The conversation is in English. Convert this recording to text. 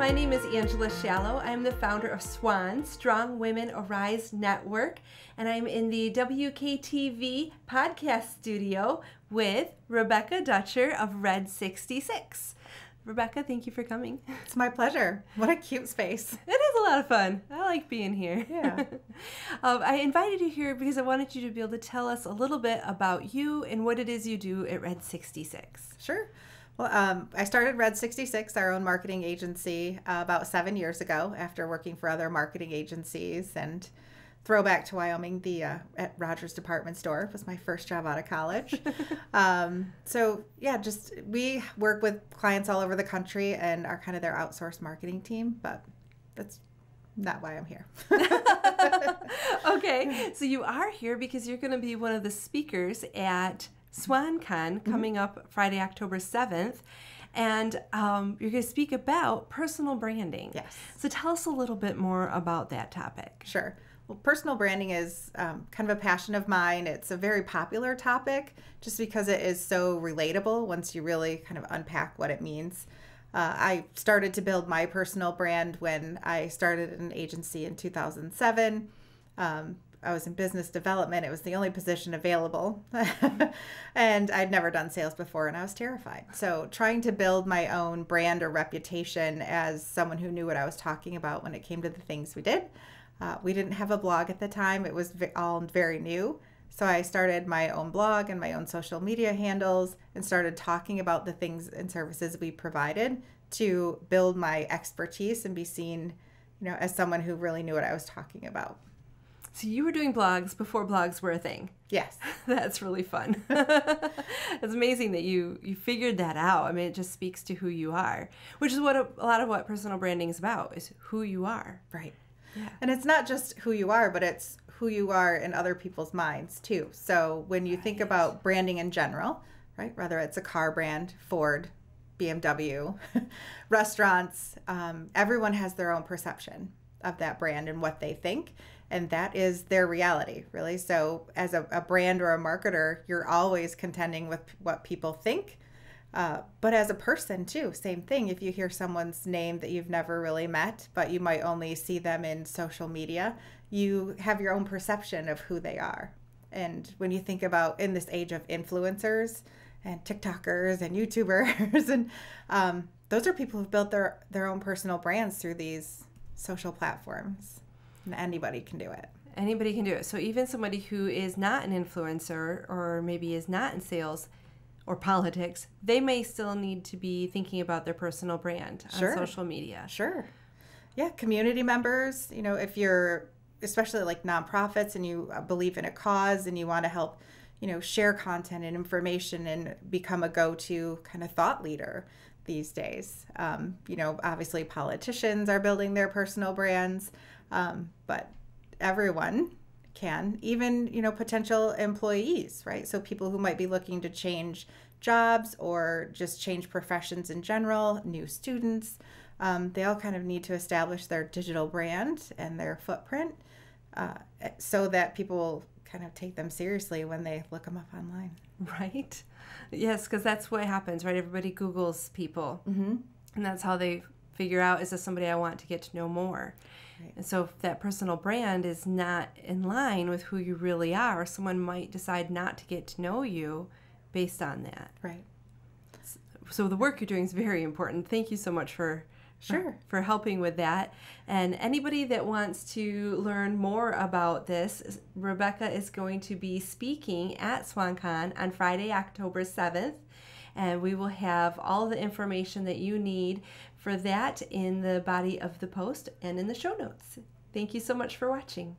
My name is Angela Shallow. I'm the founder of SWAN, Strong Women Arise Network, and I'm in the WKTV podcast studio with Rebecca Dutcher of Red 66. Rebecca, thank you for coming. It's my pleasure. What a cute space. It is a lot of fun. I like being here. Yeah. I invited you here because I wanted you to be able to tell us a little bit about you and what it is you do at Red 66. Sure. Well, I started Red 66, our own marketing agency, about 7 years ago after working for other marketing agencies. And throwback to Wyoming, at Rogers Department Store was my first job out of college. We work with clients all over the country and are kind of their outsourced marketing team, but that's not why I'm here. Okay, so you are here because you're going to be one of the speakers at SwanCon coming up Friday, October 7th. And you're going to speak about personal branding. Yes. So tell us a little bit more about that topic. Sure. Well, personal branding is kind of a passion of mine. It's a very popular topic just because it is so relatable once you really kind of unpack what it means. I started to build my personal brand when I started an agency in 2007. I was in business development. It was the only position available. And I'd never done sales before, and I was terrified. So trying to build my own brand or reputation as someone who knew what I was talking about when it came to the things we did. We didn't have a blog at the time. It was all very new. So I started my own blog and my own social media handles and started talking about the things and services we provided to build my expertise and be seen, as someone who really knew what I was talking about. So you were doing blogs before blogs were a thing. Yes. That's really fun. It's amazing that you figured that out. I mean, it just speaks to who you are, which is what a lot of what personal branding is about, is who you are. Right. Yeah. And it's not just who you are, but it's who you are in other people's minds too. So when you think about branding in general, right, whether it's a car brand, Ford, BMW, restaurants, everyone has their own perception of that brand and what they think. And that is their reality, really. So as a brand or a marketer, you're always contending with what people think. But as a person too, same thing. If you hear someone's name that you've never really met, but you might only see them in social media, you have your own perception of who they are. And when you think about in this age of influencers and TikTokers and YouTubers, and those are people who've built their own personal brands through these social platforms. And anybody can do it. Anybody can do it. So even somebody who is not an influencer or maybe is not in sales or politics, they may still need to be thinking about their personal brand on social media. Sure. Yeah, community members, if you're especially like nonprofits and you believe in a cause and you want to help, share content and information and become a go-to kind of thought leader these days. Obviously politicians are building their personal brands, but everyone can, even, potential employees, right? So people who might be looking to change jobs or just change professions in general, new students, they all kind of need to establish their digital brand and their footprint so that people kind of take them seriously when they look them up online. Right. Yes, because that's what happens, right? Everybody Googles people. Mm-hmm. And that's how they figure out, is this somebody I want to get to know more? Right. And so if that personal brand is not in line with who you really are, someone might decide not to get to know you based on that. Right. So the work you're doing is very important. Thank you so much for helping with that. And anybody that wants to learn more about this, Rebecca is going to be speaking at SwanCon on Friday, October 7th. And we will have all the information that you need for that in the body of the post and in the show notes. Thank you so much for watching.